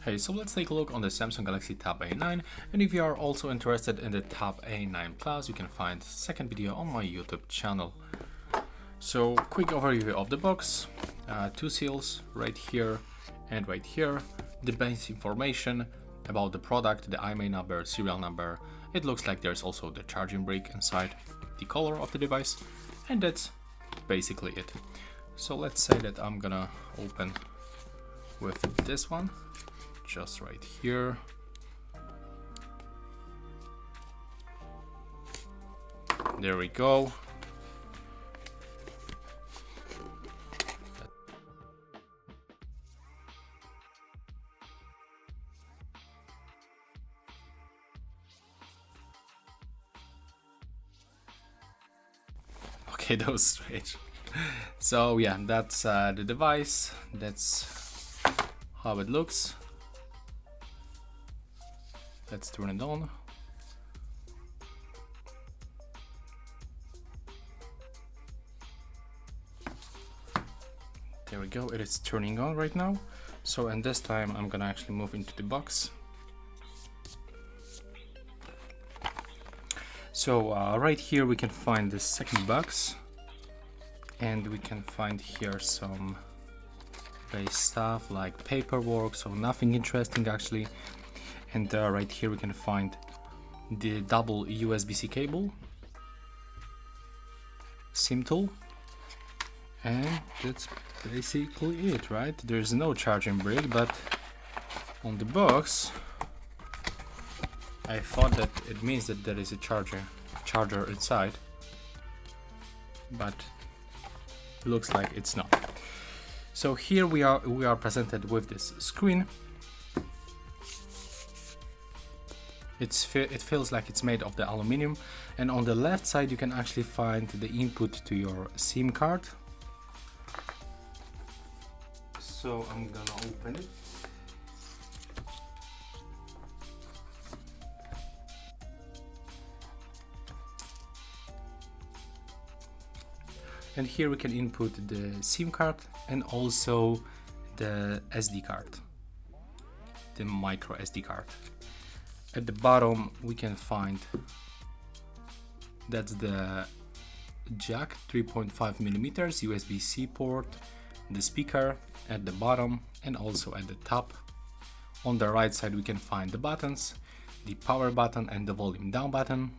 Hey, so let's take a look on the Samsung Galaxy Tab A9, and if you are also interested in the Tab A9 Plus, you can find the second video on my YouTube channel. So, quick overview of the box, two seals right here and right here, the basic information about the product, the IMEI number, serial number. It looks like there's also the charging brick inside, the color of the device, and that's basically it. So let's say that I'm gonna open with this one, just right here. There we go. Okay, that was strange. So yeah, that's the device. That's how it looks. Let's turn it on. There we go, it is turning on right now. So, and this time I'm gonna actually move into the box. So right here we can find the second box, and we can find here some base stuff like paperwork, so nothing interesting actually. And right here we can find the double USB-C cable, SIM tool, and that's basically it, right? There's no charging brick, but on the box I thought that it means that there is a charger inside, but looks like it's not. So here we are presented with this screen. It feels like it's made of the aluminum, and on the left side you can actually find the input to your SIM card. So I'm gonna open it. And here we can input the SIM card and also the SD card, the micro SD card. At the bottom we can find that's the jack 3.5mm USB-C port, the speaker at the bottom and also at the top. On the right side we can find the buttons, the power button and the volume down button,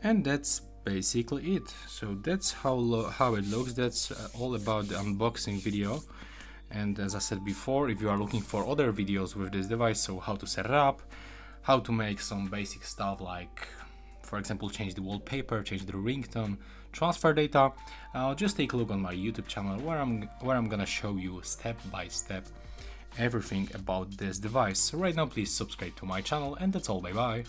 and that's basically it. So that's how it looks. That's all about the unboxing video. And as I said before, if you are looking for other videos with this device, so how to set it up, how to make some basic stuff like, for example, change the wallpaper, change the ringtone, transfer data, just take a look on my YouTube channel where I'm gonna show you step by step everything about this device. So right now please subscribe to my channel, and that's all. Bye bye.